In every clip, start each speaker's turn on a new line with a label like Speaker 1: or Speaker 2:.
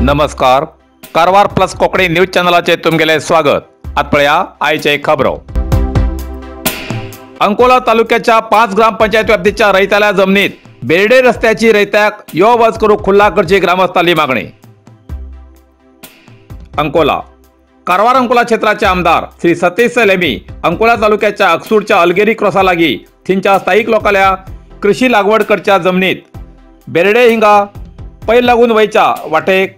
Speaker 1: नमस्कार, Karwar plus Konkani news चॅनलाचे तुमगेले स्वागत। आत पळया आयचे खबरो। अंकोला तालुक्याच्या 5 ग्रामपंचायत व्याप्तीच्या रैताल्या जमनीत बेर्डे रस्त्याची रैत्याक यो वच करूंक खुल्ला करची ग्रामस्थांची मागणी। अंकोला कारवार अंकोला क्षेत्राचे आमदार श्री सतीश सैलेमी अंकोला तालुक्याच्या अकसूरच्या अलगेरी क्रॉसा लागी थिंच्या स्थायिक लोकांल्या कृषी लागवड करच्या जमनीत बेर्डे हिंगा पैल लागून वयच्या वाटेक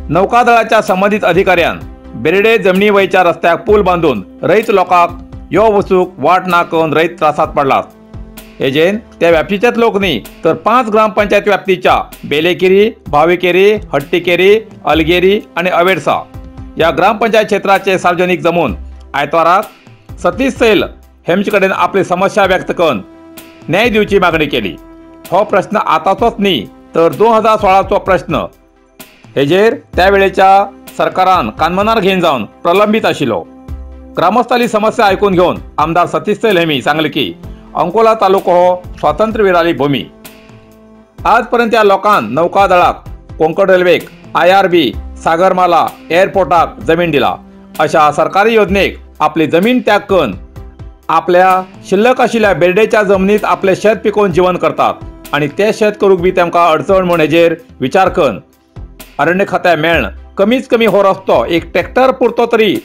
Speaker 1: नौकादळाच्या संबंधित अधिकाऱ्यान बेर्डे जमनी वयच्या रस्त्याक पूल बांधून रैत लोकांक यो वचूक वाट ना करून रैत त्रासात पडलात। हेजेन त्या व्याप्तीचेच लोक न्ही तर 5 ग्रामपंचायत व्याप्तीच्या बेलेकेरी, भावेकेरी, हट्टीकेरी, अलगेरी आणि अवेडसा या ग्रामपंचायत क्षेत्राचे सार्वजनिक जमून आयतवाराक सतीश सैल हेमचे कडेन आपली समस्या व्यक्त करून न्याय दिवची मागणी केली। हो प्रश्न आताचोच न्ही तर 2016चो प्रश्न। हेजेर त्या वेळेच्या सरकारान कानमनार घेवन जावन प्रलंबित आशिल्लो। ग्रामस्थांची समस्या आयकून घेवन आमदार सतीश सैल हेमी सांगले की अंकोला तालुको हो स्वातंत्र्यवीराली भूमी। आजपर्यंत या लोकांन नौकादळाक, कोंकण रेल्वेक, IRB, सागरमाला, एअरपोर्टाक जमीन दिला। अशा सरकारी योजनेक आपली जमीन त्याग करून आपल्या शिल्लक आशिल्ल्या बेर्डेच्या जमनीत आपले शेत पिकोवन जीवन करतात आणि ते शेत करूंक बी तेमकां अडचण म्हण हेजेर विचार करून अरण्य खात्या मेळन कमीच कमी हो रस्तो एक ट्रॅक्टर पुरतो तरी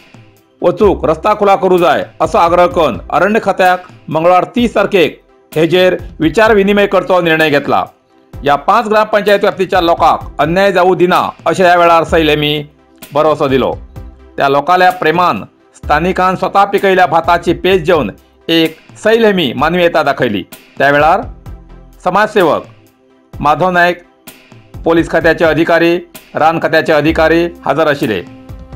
Speaker 1: वचूक रस्ता खुला करूं जाय असो आग्रह करून अरण्य खात्याक मंगळवार 30 तारखेक हेजेर विचार विनिमय करचो निर्णय घेतला। या 5 ग्रामपंचायत व्याप्तीच्या लोकांक अन्याय जावूं दिना अशें ह्या वेळार सैल हेमी भरोसो दिलो। त्या लोकांल्या प्रेमान स्थानिकान स्वता पिकयल्या भाताची पेज जेवन एक सैल हेमी मानवीयता दाखयली। त्या वेळार समाजसेवक माधव नायक, पोलीस खात्याचे अधिकारी, रान खात्याचे अधिकारी हजर आशिल्ले।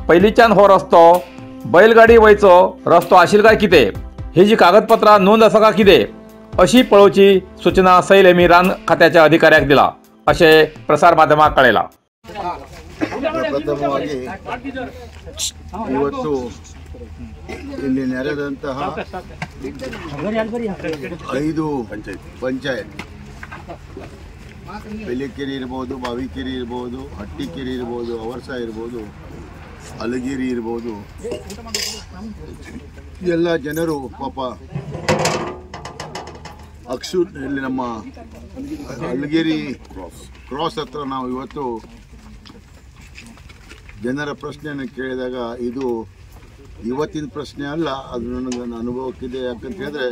Speaker 1: पयलींच्यान हो रस्तो बैलगाडी वयचो रस्तो आशिल्लो काय कितें, हेजी कागदपत्रां नोंद आसा काय कितें अशी पळोवची सूचना सैल हेमी रान खात्याच्या अधिकाऱ्याक दिला अशें प्रसार माध्यमाक कळयला।
Speaker 2: ಪ್ರಥಮವಾಗಿ ಇವತ್ತು ಇಲ್ಲಿ ನೆರೆದಂತಹ 5 ಪಂಚಾಯತ್ ಬೆಲೆಕೆರೆ ಇರ್ಬೋದು, ಬಾವಿಕೆರೆ ಇರ್ಬೋದು, ಹಟ್ಟಿಕೆರೆ ಇರ್ಬೋದು, ಅವರ್ಸ ಇರ್ಬೋದು, ಅಲಗೇರಿ ಇರ್ಬೋದು, ಎಲ್ಲ ಜನರು ಪಾಪ ಅಕ್ಸೂರ್ ಇಲ್ಲಿ ನಮ್ಮ ಅಲಗೇರಿ ಕ್ರಾಸ್ ಹತ್ರ ನಾವು ಇವತ್ತು ಜನರ ಪ್ರಶ್ನೆಯನ್ನು ಕೇಳಿದಾಗ ಇದು ಇವತ್ತಿನ ಪ್ರಶ್ನೆ ಅಲ್ಲ, ಅದು ನನ್ನ ಅನುಭವಕ್ಕಿದೆ। ಯಾಕಂತ ಹೇಳಿದ್ರೆ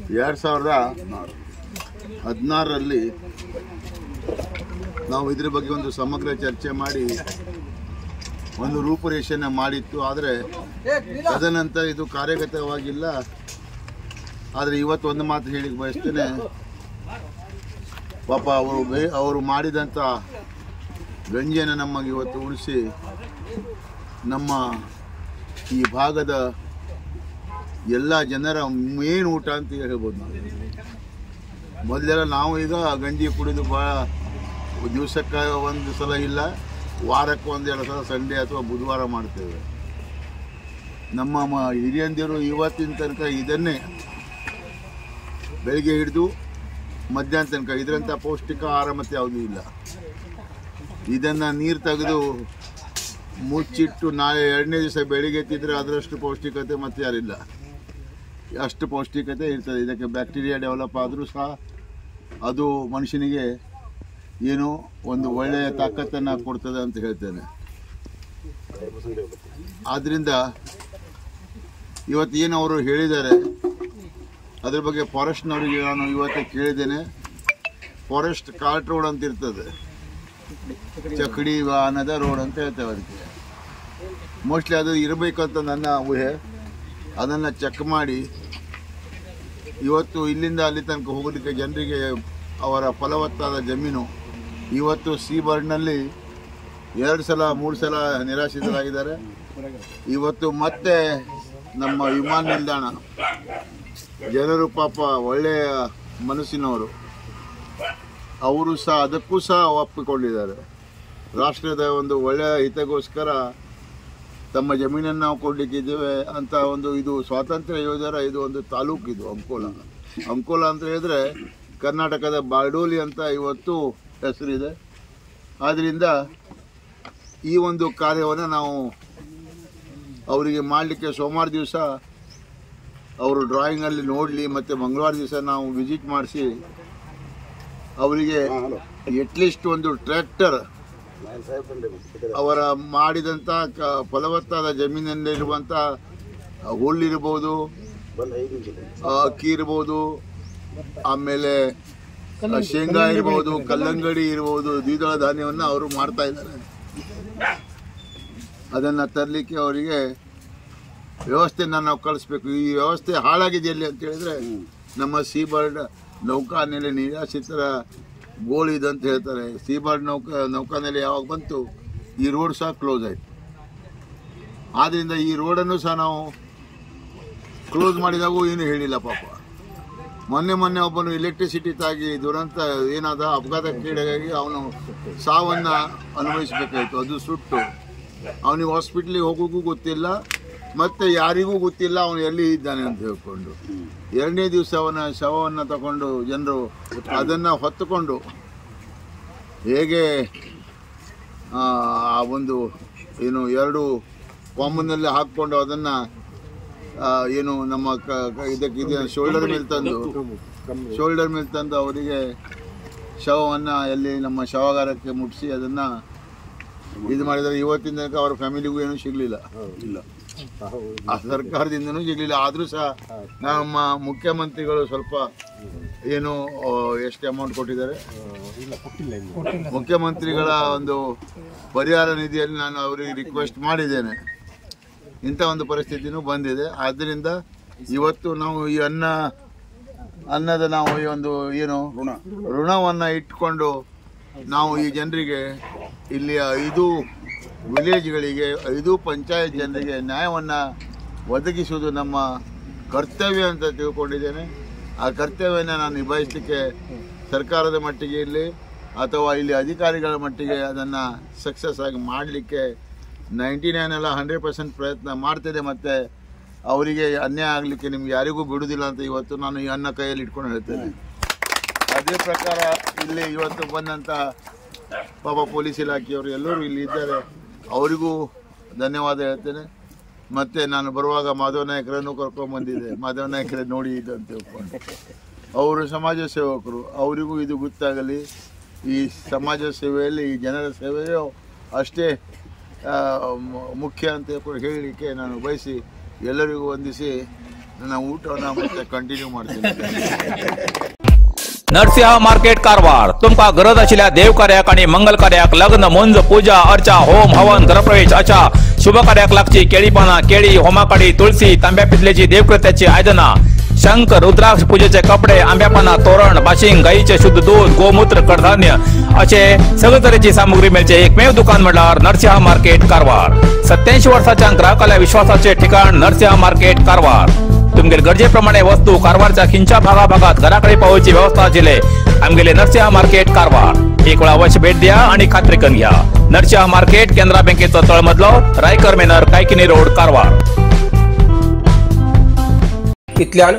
Speaker 2: 2016ರಲ್ಲಿ ನಾವು ಇದ್ರ ಬಗ್ಗೆ ಒಂದು ಸಮಗ್ರ ಚರ್ಚೆ ಮಾಡಿ ಒಂದು ರೂಪುರೇಷೆಯನ್ನು ಮಾಡಿತ್ತು। ಆದರೆ ತದನಂತರ ಇದು ಕಾರ್ಯಗತವಾಗಿಲ್ಲ। ಆದರೆ ಇವತ್ತು ಒಂದು ಮಾತು ಹೇಳಿಕ್ಕೆ ಬಯಸ್ತೇನೆ, ಪಾಪ ಅವರು ಮಾಡಿದಂಥ ಗಂಜಿಯನ್ನು ನಮಗೆ ಇವತ್ತು ಉಳಿಸಿ ನಮ್ಮ ಈ ಭಾಗದ ಎಲ್ಲ ಜನರ ಮೇನ್ ಊಟ ಅಂತ ಹೇಳ್ಬೋದು ನಾವು। ಮೊದಲೆಲ್ಲ ನಾವು ಈಗ ಗಂಜಿ ಕುಡಿದು ಭಾಳ ದಿವಸಕ್ಕೆ ಒಂದು ಸಲ ಇಲ್ಲ, ವಾರಕ್ಕೆ 1-2 ಸಲ ಸಂಡೇ ಅಥವಾ ಬುಧವಾರ ಮಾಡ್ತೇವೆ। ನಮ್ಮ ಹಿರಿಯಂದಿರು ಇವತ್ತಿನ ತನಕ ಇದನ್ನೇ ಬೆಳಿಗ್ಗೆ ಹಿಡಿದು ಮಧ್ಯಾಹ್ನ ತನಕ ಇದರಂಥ ಪೌಷ್ಟಿಕ ಆಹಾರ ಮತ್ತು ಯಾವುದೂ ಇಲ್ಲ। ಇದನ್ನು ನೀರು ತೆಗೆದು ಮುಚ್ಚಿಟ್ಟು ನಾಳೆ 2ನೇ ದಿವಸ ಬೆಳಿಗ್ಗೆ ಎತ್ತಿದ್ರೆ ಅದರಷ್ಟು ಪೌಷ್ಟಿಕತೆ ಮತ್ತು ಯಾರಿಲ್ಲ, ಅಷ್ಟು ಪೌಷ್ಟಿಕತೆ ಇರ್ತದೆ। ಇದಕ್ಕೆ ಬ್ಯಾಕ್ಟೀರಿಯಾ ಡೆವಲಪ್ ಆದರೂ ಸಹ ಅದು ಮನುಷ್ಯನಿಗೆ ಏನೋ ಒಂದು ಒಳ್ಳೆಯ ತಾಕತ್ತನ್ನು ಕೊಡ್ತದೆ ಅಂತ ಹೇಳ್ತೇನೆ। ಆದ್ದರಿಂದ ಇವತ್ತು ಏನು ಅವರು ಹೇಳಿದ್ದಾರೆ ಅದ್ರ ಬಗ್ಗೆ ಫಾರೆಸ್ಟ್ನವರಿಗೆ ನಾನು ಇವತ್ತೇ ಕೇಳಿದ್ದೇನೆ। ಫಾರೆಸ್ಟ್ ಕಾರ್ಟ್ ರೋಡ್ ಅಂತ ಇರ್ತದೆ, ಚಕಡಿ ವಾಹನದ ರೋಡ್ ಅಂತ ಹೇಳ್ತೇವೆ ಅದಕ್ಕೆ। ಮೋಸ್ಟ್ಲಿ ಅದು ಇರಬೇಕಂತ ನನ್ನ ಊಹೆ। ಅದನ್ನು ಚೆಕ್ ಮಾಡಿ ಇವತ್ತು ಇಲ್ಲಿಂದ ಅಲ್ಲಿ ತನಕ ಹೋಗೋದಕ್ಕೆ ಜನರಿಗೆ ಅವರ ಫಲವತ್ತಾದ ಜಮೀನು ಇವತ್ತು ಸೀಬರ್ಡ್ನಲ್ಲಿ 2 ಸಲ 3 ಸಲ ನಿರಾಶ್ರಿತರಾಗಿದ್ದಾರೆ। ಇವತ್ತು ಮತ್ತೆ ನಮ್ಮ ವಿಮಾನ ನಿಲ್ದಾಣ ಜನರು ಪಾಪ ಒಳ್ಳೆಯ ಮನಸ್ಸಿನವರು, ಅವರು ಸಹ ಅದಕ್ಕೂ ಸಹ ಒಪ್ಪಿಕೊಂಡಿದ್ದಾರೆ। ರಾಷ್ಟ್ರದ ಒಂದು ಒಳ್ಳೆಯ ಹಿತಗೋಸ್ಕರ ತಮ್ಮ ಜಮೀನನ್ನು ನಾವು ಕೊಡಲಿಕ್ಕಿದ್ದೇವೆ ಅಂತ ಒಂದು ಇದು ಸ್ವಾತಂತ್ರ್ಯ ಯೋಧರ ಇದು ಒಂದು ತಾಲೂಕು ಇದು ಅಂಕೋಲ ಅಂತ ಹೇಳಿದ್ರೆ ಕರ್ನಾಟಕದ ಬಾರ್ಡೋಲಿ ಅಂತ ಇವತ್ತು ಹೆಸರಿದೆ. ಆದ್ದರಿಂದ ಈ ಒಂದು ಕಾರ್ಯವನ್ನು ನಾವು ಅವರಿಗೆ ಮಾಡಲಿಕ್ಕೆ ಸೋಮವಾರ ದಿವಸ ಅವರು ಡ್ರಾಯಿಂಗಲ್ಲಿ ನೋಡಲಿ ಮತ್ತು ಮಂಗಳವಾರ ದಿವಸ ನಾವು ವಿಸಿಟ್ ಮಾಡಿಸಿ ಅವರಿಗೆ ಎಟ್ಲೀಸ್ಟ್ ಒಂದು ಟ್ರ್ಯಾಕ್ಟರ್ ಅವರ ಮಾಡಿದಂಥ ಫಲವತ್ತಾದ ಜಮೀನಲ್ಲಿರುವಂಥ ಹುಲ್ಲಿರ್ಬೋದು, ಅಕ್ಕಿ ಇರ್ಬೋದು, ಆಮೇಲೆ ಶೇಂಗಾ ಇರ್ಬೋದು, ಕಲ್ಲಂಗಡಿ ಇರ್ಬೋದು, ದ್ವಿದಳ ಧಾನ್ಯವನ್ನು ಅವರು ಮಾಡ್ತಾ ಇದ್ದಾರೆ. ಅದನ್ನು ತರಲಿಕ್ಕೆ ಅವರಿಗೆ ವ್ಯವಸ್ಥೆನ ನಾವು ಕಳಿಸ್ಬೇಕು. ಈ ವ್ಯವಸ್ಥೆ ಹಾಳಾಗಿದೆಯಲ್ಲಿ ಅಂತ ಹೇಳಿದ್ರೆ ನಮ್ಮ ಸೀಬರ್ಡ್ ನೌಕಾನೆಲೆ ನಿರಾಶ್ರಿತರ ಗೋಳಿದೆ ಅಂತ ಹೇಳ್ತಾರೆ. ಸೀಬರ್ಡ್ ನೌಕಾನೆಲೆ ಯಾವಾಗ ಬಂತು ಈ ರೋಡ್ ಸಹ ಕ್ಲೋಸ್ ಆಯಿತು. ಆದ್ದರಿಂದ ಈ ರೋಡನ್ನು ಸಹ ನಾವು ಕ್ಲೋಸ್ ಮಾಡಿದಾಗೂ ಏನು ಹೇಳಿಲ್ಲ ಪಾಪ. ಮೊನ್ನೆ ಒಬ್ಬನು ಎಲೆಕ್ಟ್ರಿಸಿಟಿ ತಾಗಿ ದುರಂತ ಏನಾದ ಅಪಘಾತಕ್ಕೀಡಾಗಿ ಅವನು ಸಾವನ್ನು ಅನುಭವಿಸಬೇಕಾಯಿತು. ಅದು ಸುಟ್ಟು ಅವನಿಗೆ ಹಾಸ್ಪಿಟ್ಲಿಗೆ ಹೋಗೋಕ್ಕೂ ಗೊತ್ತಿಲ್ಲ ಮತ್ತು ಯಾರಿಗೂ ಗೊತ್ತಿಲ್ಲ ಅವನು ಎಲ್ಲಿ ಇದ್ದಾನೆ ಅಂತ ಹೇಳ್ಕೊಂಡು. ಎರಡನೇ ದಿವಸ ಅವನ ಶವವನ್ನು ತಗೊಂಡು ಜನರು ಅದನ್ನು ಹೊತ್ತುಕೊಂಡು ಹೇಗೆ ಆ ಒಂದು ಏನು ಎರಡು ಕಾಂಬನಲ್ಲಿ ಹಾಕ್ಕೊಂಡು ಅದನ್ನು ಏನು ನಮ್ಮ ಇದಕ್ಕೆ ಶೋಲ್ಡರ್ ಮೇಲೆ ತಂದು ಅವರಿಗೆ ಶವವನ್ನು ಎಲ್ಲಿ ನಮ್ಮ ಶವಾಗಾರಕ್ಕೆ ಮುಟ್ಟಿಸಿ ಅದನ್ನು ಇದು ಮಾಡಿದರೆ ಇವತ್ತಿನ ತನಕ ಅವರ ಫ್ಯಾಮಿಲಿಗೂ ಏನೂ ಸಿಗಲಿಲ್ಲ, ಆ ಸರ್ಕಾರದಿಂದನೂ ಸಿಗಲಿಲ್ಲ. ಆದರೂ ಸಹ ನಮ್ಮ ಮುಖ್ಯಮಂತ್ರಿಗಳು ಸ್ವಲ್ಪ ಏನು ಎಷ್ಟು ಅಮೌಂಟ್ ಕೊಟ್ಟಿದ್ದಾರೆ, ಮುಖ್ಯಮಂತ್ರಿಗಳ ಒಂದು ಪರಿಹಾರ ನಿಧಿಯಲ್ಲಿ ನಾನು ಅವರಿಗೆ ರಿಕ್ವೆಸ್ಟ್ ಮಾಡಿದ್ದೇನೆ. ಇಂಥ ಒಂದು ಪರಿಸ್ಥಿತಿನೂ ಬಂದಿದೆ. ಆದ್ದರಿಂದ ಇವತ್ತು ನಾವು ಈ ಅನ್ನದ ನಾವು ಈ ಒಂದು ಏನು ಋಣವನ್ನು ಇಟ್ಕೊಂಡು ನಾವು ಈ ಜನರಿಗೆ ಇಲ್ಲಿ 5 ವಿಲೇಜ್ಗಳಿಗೆ 5 ಪಂಚಾಯತ್ ಜನರಿಗೆ ನ್ಯಾಯವನ್ನು ಒದಗಿಸುವುದು ನಮ್ಮ ಕರ್ತವ್ಯ ಅಂತ ತಿಳ್ಕೊಂಡಿದ್ದೇನೆ. ಆ ಕರ್ತವ್ಯನ ನಾನು ನಿಭಾಯಿಸಲಿಕ್ಕೆ ಸರ್ಕಾರದ ಮಟ್ಟಿಗೆ ಇರಲಿ ಅಥವಾ ಇಲ್ಲಿ ಅಧಿಕಾರಿಗಳ ಮಟ್ಟಿಗೆ ಅದನ್ನು ಸಕ್ಸಸ್ ಆಗಿ ಮಾಡಲಿಕ್ಕೆ 99 ಅಲ್ಲ 100% ಪ್ರಯತ್ನ ಮಾಡ್ತೇನೆ. ಮತ್ತು ಅವರಿಗೆ ಅನ್ಯಾಯ ಆಗಲಿಕ್ಕೆ ನಿಮ್ಗೆ ಯಾರಿಗೂ ಬಿಡುವುದಿಲ್ಲ ಅಂತ ಇವತ್ತು ನಾನು ಈ ಅನ್ನ ಕೈಯಲ್ಲಿ ಇಟ್ಕೊಂಡು ಹೇಳ್ತೇನೆ. ಅದೇ ಪ್ರಕಾರ ಇಲ್ಲಿ ಇವತ್ತು ಬಂದಂಥ ಪಾಪ ಪೊಲೀಸ್ ಇಲಾಖೆಯವರು ಎಲ್ಲರೂ ಇಲ್ಲಿ ಇದ್ದಾರೆ, ಅವರಿಗೂ ಧನ್ಯವಾದ ಹೇಳ್ತೇನೆ. ಮತ್ತು ನಾನು ಬರುವಾಗ ಮಾಧವ ನಾಯಕರನ್ನು ಕರ್ಕೊಂಡ್ಬಂದಿದ್ದೆ. ಮಾಧವ ನಾಯಕರೇ ನೋಡಿ ಇದು ಅಂತ ತಿಳ್ಕೊಂಡು ಅವರು ಸಮಾಜ ಸೇವಕರು, ಅವರಿಗೂ ಇದು ಗೊತ್ತಾಗಲಿ. ಈ ಸಮಾಜ ಸೇವೆಯಲ್ಲಿ ಈ ಜನರ ಸೇವೆಯೂ ಅಷ್ಟೇ ಮುಖ್ಯ ಅಂತ ಹೇಳಲಿಕ್ಕೆ ನಾನು ಬಯಸಿ ಎಲ್ಲರಿಗೂ ವಂದಿಸಿ ನನ್ನ ಊಟವನ್ನು ಮತ್ತೆ ಕಂಟಿನ್ಯೂ ಮಾಡ್ತೀನಿ.
Speaker 1: नरसिंह मार्केट कारवार तुमका गरज आशिल्ल्या देव कार्याक आणि मंगल कार्याक, लग्न, मुंज, पूजा, अर्चा, होम, हवन, गृहप्रवेश अशा शुभ कार्याक लागची केळी पानां, केळी, होमाकडी, तुळसी, तांब्या पितलेची देवकृत्याची आयदनां, शंख, रुद्राक्ष पूजेचे कपडे, आंब्या पानां, तोरण, बाशिंग, गाईचे शुद्ध दूध, गोमूत्र, कडधान्य असे सगळे तरेची सामुग्री मेळचे एकमेव दुकान म्हटल्यार नरसिंह मार्केट कारवार. 87 वर्सांच्या ग्राहकाला विश्वासाचे ठिकाण नरसिंह मार्केट कारवार. तुमगेर गरजेप्रमाणे वस्तू कारवारच्या खिंच्या भागात घराकडे पावोवची व्यवस्था आशिल्ले आमगेले नरसिंह मार्केट कारवार. एक वेळा अवश्य भेट द्या आणि खात्री करून घ्या. नरसिंह मार्केट केंद्रा बँकेचो तळमजलो, रायकर मेनर, कायकिनी रोड, कारवार.
Speaker 3: इतल्यान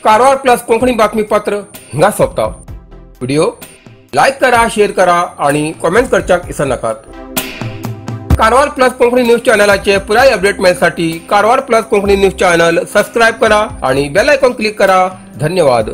Speaker 3: कारवार प्लस कोंकणी बातमीपत्र हिंगा सोंपता. व्हिडिओ लाईक करा, शेअर करा आणि कमेंट करच्याक विसरू नाकात. कारवार प्लस कोंकणी न्यूज चॅनलाचे पुराय अपडेट मिळण्यासाठी Karwar plus Konkani news channel subscribe करा आणि बेल आयकॉन क्लिक करा. धन्यवाद.